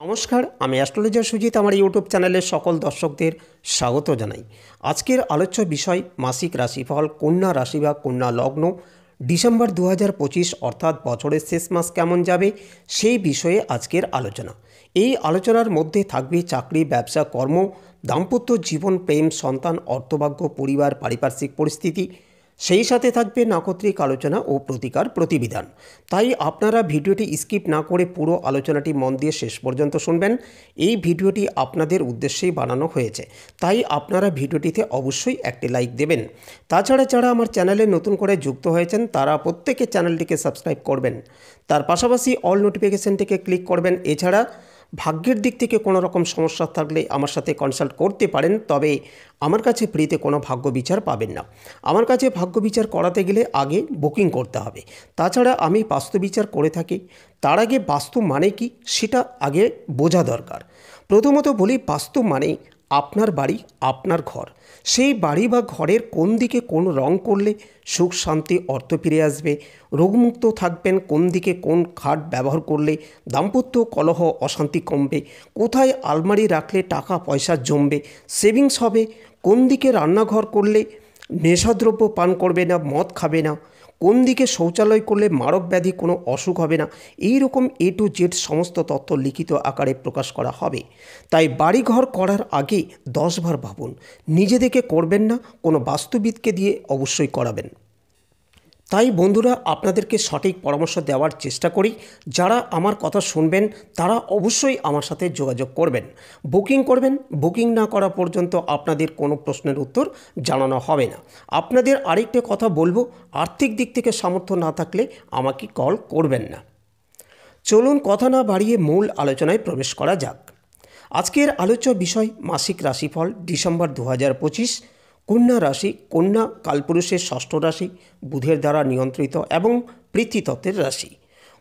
নমস্কার, আমি অ্যাস্ট্রোলজার সুজিত আমার ইউটিউব চ্যানেলের সকল দর্শকদের স্বাগত জানাই। আজকের আলোচ্য বিষয় মাসিক রাশিফল কন্যা রাশি বা কন্যা লগ্ন ডিসেম্বর 2025 অর্থাৎ বছরের শেষ মাস কেমন যাবে সেই বিষয়ে আজকের আলোচনা। এই আলোচনার মধ্যে থাকবে চাকরি, ব্যবসা, কর্ম, দাম্পত্য জীবন, প্রেম, সন্তান, অর্থভাগ্য, পরিবার, পারিপার্শ্বিক পরিস্থিতি, সেই সাথে থাকবে নাক্ষত্রিক আলোচনা ও প্রতিকার প্রতিবিধান। তাই আপনারা ভিডিওটি স্কিপ না করে পুরো আলোচনাটি মন দিয়ে শেষ পর্যন্ত শুনবেন। এই ভিডিওটি আপনাদের উদ্দেশ্যেই বানানো হয়েছে, তাই আপনারা ভিডিওটিতে অবশ্যই একটি লাইক দেবেন। তাছাড়া যারা আমার চ্যানেলে নতুন করে যুক্ত হয়েছেন তারা প্রত্যেকে চ্যানেলটিকে সাবস্ক্রাইব করবেন, তার পাশাপাশি অল নোটিফিকেশনটিকে ক্লিক করবেন। এছাড়া ভাগ্যের দিক থেকে কোনো রকম সমস্যা থাকলে আমার সাথে কনসাল্ট করতে পারেন, তবে আমার কাছে ফ্রিতে কোনো ভাগ্য বিচার পাবেন না। আমার কাছে ভাগ্য বিচার করাতে গেলে আগে বুকিং করতে হবে। তাছাড়া আমি বাস্তু বিচার করে থাকি, তার আগে বাস্তু মানে কি সেটা আগে বোঝা দরকার। প্রথমত বলি, বাস্তু মানে আপনার বাড়ি, আপনার ঘর। সেই বাড়ি বা ঘরের কোন দিকে কোন রং করলে সুখ, শান্তি, অর্থ ফিরে আসবে, রোগমুক্ত থাকবেন, কোন দিকে কোন খাট ব্যবহার করলে দাম্পত্য কলহ অশান্তি কমবে, কোথায় আলমারি রাখলে টাকা পয়সা জমবে, সেভিংস হবে, কোন দিকে রান্নাঘর করলে নেশাদ্রব্য পান করবে না, মদ খাবে না, কোন দিকে শৌচালয় করলে মারক ব্যাধি কোনো অসুখ হবে না, এই রকম A to Z সমস্ত তথ্য লিখিত আকারে প্রকাশ করা হবে। তাই বাড়িঘর করার আগে 10 বার ভাবুন, নিজে থেকে করবেন না, কোনো বাস্তুবিদকে দিয়ে অবশ্যই করাবেন। তাই বন্ধুরা, আপনাদেরকে সঠিক পরামর্শ দেওয়ার চেষ্টা করি। যারা আমার কথা শুনবেন তারা অবশ্যই আমার সাথে যোগাযোগ করবেন, বুকিং করবেন। বুকিং না করা পর্যন্ত আপনাদের কোনো প্রশ্নের উত্তর জানানো হবে না। আপনাদের আরেকটা কথা বলবো, আর্থিক দিক থেকে সামর্থ্য না থাকলে আমাকে কল করবেন না। চলুন কথা না বাড়িয়ে মূল আলোচনায় প্রবেশ করা যাক। আজকের আলোচ্য বিষয় মাসিক রাশিফল ডিসেম্বর 2025। কন্যা রাশি, কন্যা কালপুরুষের ষষ্ঠ রাশি, বুধের দ্বারা নিয়ন্ত্রিত এবং পৃথ্বীতত্ত্বের রাশি।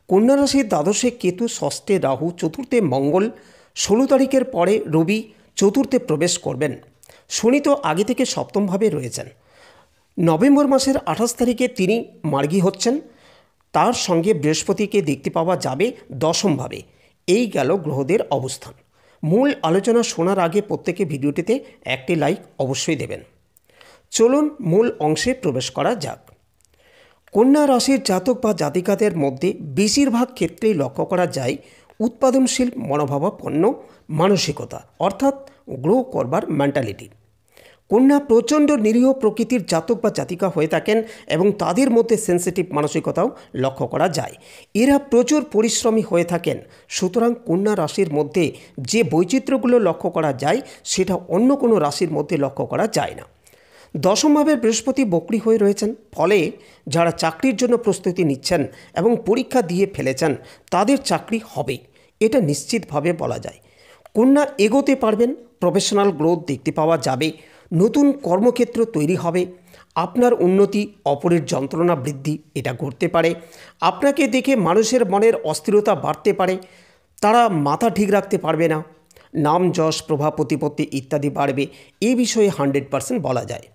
কন্যা রাশির দ্বাদশে কেতু, ষষ্ঠে রাহু, চতুর্থে মঙ্গল, 16 তারিখের পরে রবি চতুর্থে প্রবেশ করবেন। শনি তো আগে থেকে সপ্তমভাবে রয়েছেন। নভেম্বর মাসের 28 তারিখে তিনি মার্গী হচ্ছেন। তার সঙ্গে বৃহস্পতিকে দেখতে পাওয়া যাবে দশমভাবে। এই গেল গ্রহদের অবস্থান। মূল আলোচনা শোনার আগে প্রত্যেকে ভিডিওটিতে একটি লাইক অবশ্যই দেবেন। চলুন মূল অংশে প্রবেশ করা যাক। কন্যা রাশির জাতক বা জাতিকাদের মধ্যে বেশিরভাগ ক্ষেত্রেই লক্ষ্য করা যায় উৎপাদনশীল মনোভাবাপন্ন মানসিকতা, অর্থাৎ গ্রো করবার মেন্টালিটি। কন্যা প্রচণ্ড নিরীহ প্রকৃতির জাতক বা জাতিকা হয়ে থাকেন এবং তাদের মধ্যে সেন্সিটিভ মানসিকতাও লক্ষ্য করা যায়। এরা প্রচুর পরিশ্রমী হয়ে থাকেন। সুতরাং কন্যা রাশির মধ্যে যে বৈচিত্র্যগুলো লক্ষ্য করা যায় সেটা অন্য কোনো রাশির মধ্যে লক্ষ্য করা যায় না। দশমভাবে বৃহস্পতি বক্রী হয়ে রয়েছেন, ফলে যারা চাকরির জন্য প্রস্তুতি নিচ্ছেন এবং পরীক্ষা দিয়ে ফেলেছেন তাদের চাকরি হবে, এটা নিশ্চিতভাবে বলা যায়। কন্যা এগোতে পারবেন, প্রফেশনাল গ্রোথ দেখতে পাওয়া যাবে, নতুন কর্মক্ষেত্র তৈরি হবে, আপনার উন্নতি, অপরের যন্ত্রণা বৃদ্ধি এটা ঘটতে পারে। আপনাকে দেখে মানুষের মনের অস্থিরতা বাড়তে পারে, তারা মাথা ঠিক রাখতে পারবে না, নাম যশ প্রভাব প্রতিপত্তি ইত্যাদি বাড়বে। এই বিষয়ে 100% বলা যায়।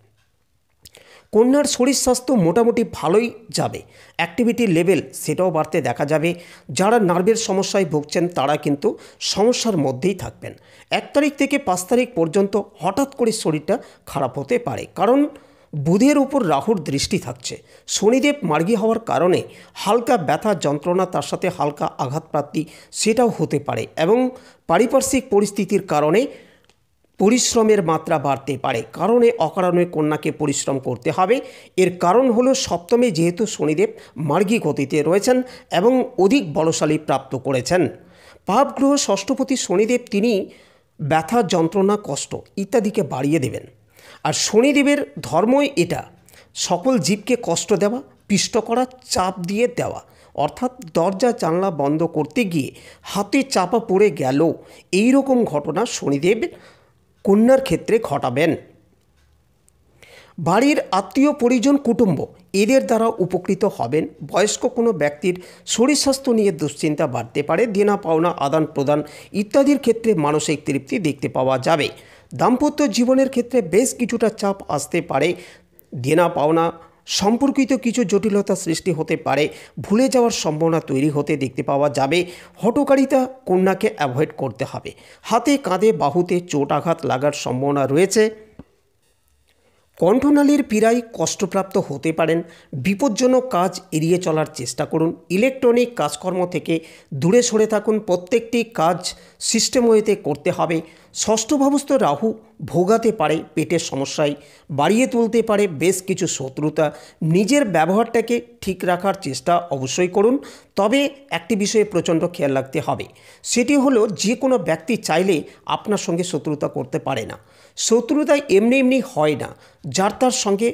কন্যার শরীর স্বাস্থ্য মোটামুটি ভালোই যাবে, অ্যাক্টিভিটি লেভেল সেটাও বাড়তে দেখা যাবে। যারা নার্ভের সমস্যায় ভুগছেন তারা কিন্তু সমস্যার মধ্যেই থাকবেন। 1 তারিখ থেকে 5 তারিখ পর্যন্ত হঠাৎ করে শরীরটা খারাপ হতে পারে, কারণ বুধের উপর রাহুর দৃষ্টি থাকছে। শনিদেব মার্গী হওয়ার কারণে হালকা ব্যথা যন্ত্রণা, তার সাথে হালকা আঘাতপ্রাপ্তি সেটাও হতে পারে এবং পারিপার্শ্বিক পরিস্থিতির কারণে পরিশ্রমের মাত্রা বাড়তে পারে। কারণে অকারণে কন্যাকে পরিশ্রম করতে হবে। এর কারণ হলো সপ্তমে যেহেতু শনিদেব মার্গী গতিতে রয়েছেন এবং অধিক বলশালী প্রাপ্ত করেছেন। পাপগ্রহ ষষ্ঠপতি শনিদেব তিনি ব্যথা যন্ত্রণা কষ্ট ইত্যাদিকে বাড়িয়ে দেবেন। আর শনিদেবের ধর্মই এটা, সকল জীবকে কষ্ট দেওয়া, পিষ্ট করা, চাপ দিয়ে দেওয়া। অর্থাৎ দরজা জানলা বন্ধ করতে গিয়ে হাতে চাপা পড়ে গেল, এই রকম ঘটনা শনিদেব কন্যার ক্ষেত্রে ঘটাবেন। বাড়ির আত্মীয় পরিজন কুটুম্ব এদের দ্বারা উপকৃত হবেন। বয়স্ক কোনো ব্যক্তির শরীর স্বাস্থ্য নিয়ে দুশ্চিন্তা বাড়তে পারে। দেনা পাওনা আদান প্রদান ইত্যাদির ক্ষেত্রে মানসিক তৃপ্তি দেখতে পাওয়া যাবে। দাম্পত্য জীবনের ক্ষেত্রে বেশ কিছুটা চাপ আসতে পারে। দেনা পাওনা সম্পর্কিত কিছু জটিলতা সৃষ্টি হতে পারে, ভুলে যাওয়ার সম্ভাবনা তৈরি হতে দেখতে পাওয়া যাবে। হঠকারিতা কন্যাকে অ্যাভয়েড করতে হবে। হাতে কাঁধে বাহুতে চোট আঘাত লাগার সম্ভাবনা রয়েছে। কণ্ঠনালীর পীড়ায় কষ্টপ্রাপ্ত হতে পারেন। বিপজ্জনক কাজ এড়িয়ে চলার চেষ্টা করুন। ইলেকট্রনিক কাজকর্ম থেকে দূরে সরে থাকুন। প্রত্যেকটি কাজ সিস্টেম ওয়েতে করতে হবে। ষষ্ঠভাবস্থ রাহু ভোগাতে পারে পেটের সমস্যায়, বাড়িয়ে তুলতে পারে বেশ কিছু শত্রুতা। নিজের ব্যবহারটাকে ঠিক রাখার চেষ্টা অবশ্যই করুন, তবে একটি বিষয়ে প্রচণ্ড খেয়াল রাখতে হবে, সেটি হলো যে কোনো ব্যক্তি চাইলে আপনার সঙ্গে শত্রুতা করতে পারে না। শত্রুতা এমনি এমনি হয় না, যার তার সঙ্গে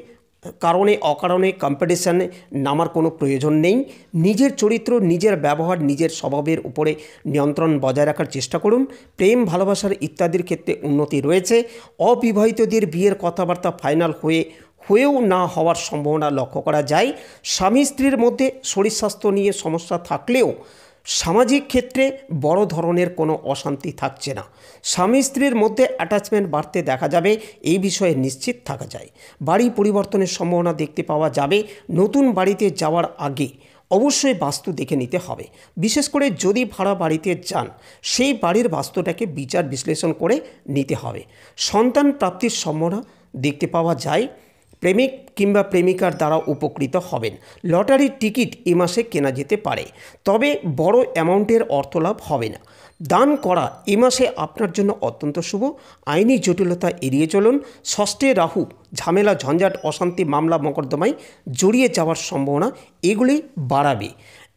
কারণে অকারণে কম্পিটিশানে নামার কোনো প্রয়োজন নেই। নিজের চরিত্র, নিজের ব্যবহার, নিজের স্বভাবের উপরে নিয়ন্ত্রণ বজায় রাখার চেষ্টা করুন। প্রেম, ভালোবাসার ইত্যাদির ক্ষেত্রে উন্নতি রয়েছে। অবিবাহিতদের বিয়ের কথাবার্তা ফাইনাল হয়েও না হওয়ার সম্ভাবনা লক্ষ্য করা যায়। স্বামী স্ত্রীর মধ্যে শরীর স্বাস্থ্য নিয়ে সমস্যা থাকলেও সামাজিক ক্ষেত্রে বড় ধরনের কোনো অশান্তি থাকছে না। স্বামী স্ত্রীর মধ্যে অ্যাটাচমেন্ট বাড়তে দেখা যাবে, এই বিষয়ে নিশ্চিত থাকা যায়। বাড়ি পরিবর্তনের সম্ভাবনা দেখতে পাওয়া যাবে। নতুন বাড়িতে যাওয়ার আগে অবশ্যই বাস্তু দেখে নিতে হবে। বিশেষ করে যদি ভাড়া বাড়িতে যান, সেই বাড়ির বাস্তুটাকে বিচার বিশ্লেষণ করে নিতে হবে। সন্তান প্রাপ্তির সম্ভাবনা দেখতে পাওয়া যায়। প্রেমিক কিংবা প্রেমিকার দ্বারা উপকৃত হবেন। লটারির টিকিট এ মাসে কেনা যেতে পারে, তবে বড় অ্যামাউন্টের অর্থলাভ হবে না। দান করা এ মাসে আপনার জন্য অত্যন্ত শুভ। আইনি জটিলতা এড়িয়ে চলুন। ষষ্ঠে রাহু ঝামেলা, ঝঞ্ঝাট, অশান্তি, মামলা মোকদ্দমায় জড়িয়ে যাওয়ার সম্ভাবনা এগুলি বাড়াবে।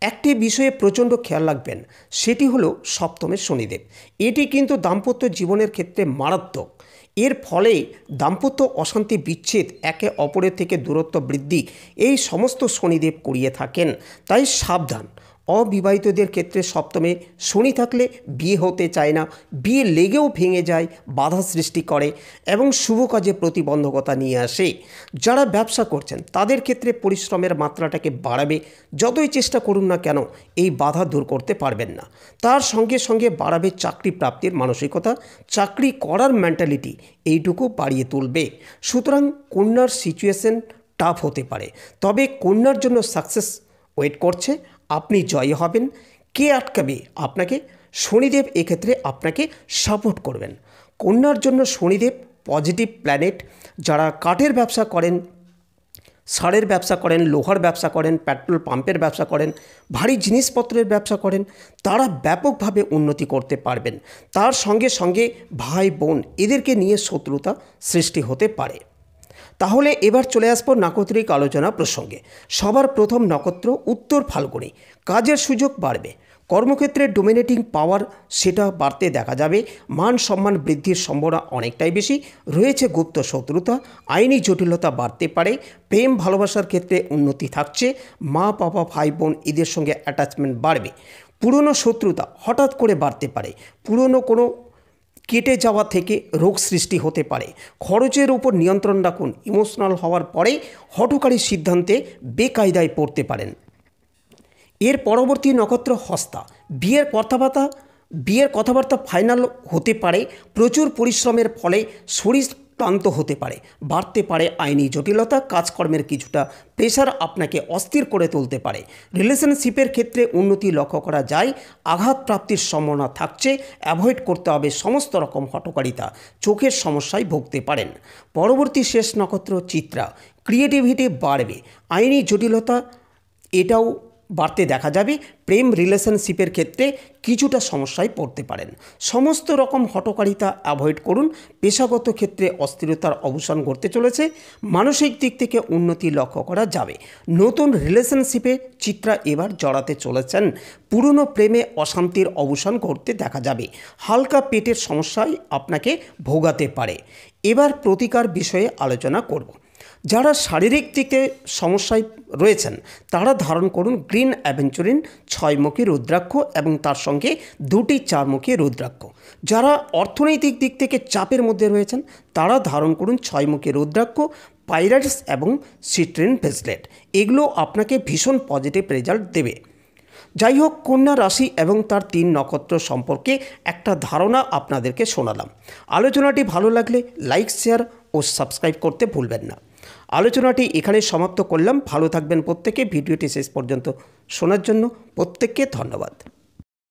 একটি বিষয়ে প্রচণ্ড খেয়াল রাখবেন, সেটি হলো সপ্তমের শনিদেব। এটি কিন্তু দাম্পত্য জীবনের ক্ষেত্রে মারাত্মক। এর ফলে দাম্পত্য অশান্তি, বিচ্ছেদ, একে অপরের থেকে দূরত্ব বৃদ্ধি, এই সমস্ত শনিদেব করিয়ে থাকেন। তাই সাবধান। অবিবাহিতদের ক্ষেত্রে সপ্তমে শনি থাকলে বিয়ে হতে চায় না, বিয়ে লেগেও ভেঙে যায়, বাধা সৃষ্টি করে এবং শুভ কাজে প্রতিবন্ধকতা নিয়ে আসে। যারা ব্যবসা করছেন তাদের ক্ষেত্রে পরিশ্রমের মাত্রাটাকে বাড়াবে। যতই চেষ্টা করুন না কেন এই বাধা দূর করতে পারবেন না। তার সঙ্গে সঙ্গে বাড়াবে চাকরি প্রাপ্তির মানসিকতা, চাকরি করার মেন্টালিটি এইটুকু বাড়িয়ে তুলবে। সুতরাং কন্যার সিচুয়েশন টাফ হতে পারে, তবে কন্যার জন্য সাকসেস ওয়েট করছে। আপনি জয়ী হবেন। কে আটকাবে আপনাকে? শনিদেব এক্ষেত্রে আপনাকে সাপোর্ট করবেন। কন্যার জন্য শনিদেব পজিটিভ প্ল্যানেট। যারা কাঠের ব্যবসা করেন, সারের ব্যবসা করেন, লোহার ব্যবসা করেন, পেট্রোল পাম্পের ব্যবসা করেন, ভারী জিনিসপত্রের ব্যবসা করেন, তারা ব্যাপকভাবে উন্নতি করতে পারবেন। তার সঙ্গে সঙ্গে ভাই বোন এদেরকে নিয়ে শত্রুতা সৃষ্টি হতে পারে। তাহলে এবার চলে আসবো নাক্ষত্রিক আলোচনা প্রসঙ্গে। সবার প্রথম নক্ষত্র উত্তর ফাল্গুনী। কাজের সুযোগ বাড়বে। কর্মক্ষেত্রে ডোমিনেটিং পাওয়ার সেটা বাড়তে দেখা যাবে। মান সম্মান বৃদ্ধির সম্ভাবনা অনেকটাই বেশি রয়েছে। গুপ্ত শত্রুতা, আইনি জটিলতা বাড়তে পারে। প্রেম ভালোবাসার ক্ষেত্রে উন্নতি থাকছে। মা বাবা ভাই বোন এদের সঙ্গে অ্যাটাচমেন্ট বাড়বে। পুরনো শত্রুতা হঠাৎ করে বাড়তে পারে। পুরনো কোনো কেটে যাওয়া থেকে রোগ সৃষ্টি হতে পারে। খরচের উপর নিয়ন্ত্রণ রাখুন। ইমোশনাল হওয়ার পরে হঠকারী সিদ্ধান্তে বেকায়দায় পড়তে পারেন। এর পরবর্তী নক্ষত্র হস্তা। বিয়ের কথাবার্তা ফাইনাল হতে পারে। প্রচুর পরিশ্রমের ফলে শরীর ক্লান্ত হতে পারে। বাড়তে পারে আইনি জটিলতা। কাজকর্মের কিছুটা প্রেশার আপনাকে অস্থির করে তুলতে পারে। রিলেশনশিপের ক্ষেত্রে উন্নতি লক্ষ্য করা যায়। আঘাত প্রাপ্তির সম্ভাবনা থাকছে। অ্যাভয়েড করতে হবে সমস্ত রকম হঠকারিতা। চোখের সমস্যায় ভুগতে পারেন। পরবর্তী শেষ নক্ষত্র চিত্রা। ক্রিয়েটিভিটি বাড়বে। আইনি জটিলতা এটাও বাড়তে দেখা যাবে। প্রেম রিলেশনশিপের ক্ষেত্রে কিছুটা সমস্যায় পড়তে পারেন। সমস্ত রকম হঠকারিতা অ্যাভয়েড করুন। পেশাগত ক্ষেত্রে অস্থিরতার অবসান ঘটতে চলেছে। মানসিক দিক থেকে উন্নতি লক্ষ্য করা যাবে। নতুন রিলেশনশিপে চিত্রা এবার জড়াতে চলেছেন। পুরনো প্রেমে অশান্তির অবসান ঘটতে দেখা যাবে। হালকা পেটের সমস্যায় আপনাকে ভোগাতে পারে। এবার প্রতিকার বিষয়ে আলোচনা করব। যারা শারীরিক দিকে সমস্যায় রয়েছেন তারা ধারণ করুন গ্রিন অ্যাভেঞ্চুরিন 6মুখী রুদ্রাক্ষ এবং তার সঙ্গে 2টি 4মুখী রুদ্রাক্ষ। যারা অর্থনৈতিক দিক থেকে চাপের মধ্যে রয়েছেন তারা ধারণ করুন 6মুখী রুদ্রাক্ষ, পাইরাইটস এবং সিট্রিন ব্রেসলেট। এগুলো আপনাকে ভীষণ পজিটিভ রেজাল্ট দেবে। যাই হোক, কন্যা রাশি এবং তার 3 নক্ষত্র সম্পর্কে একটা ধারণা আপনাদেরকে শোনালাম। আলোচনাটি ভালো লাগলে লাইক, শেয়ার ও সাবস্ক্রাইব করতে ভুলবেন না। আলোচনাটি এখানে সমাপ্ত করলাম। ভালো থাকবেন প্রত্যেকে। ভিডিওটি শেষ পর্যন্ত শোনার জন্য প্রত্যেককে ধন্যবাদ।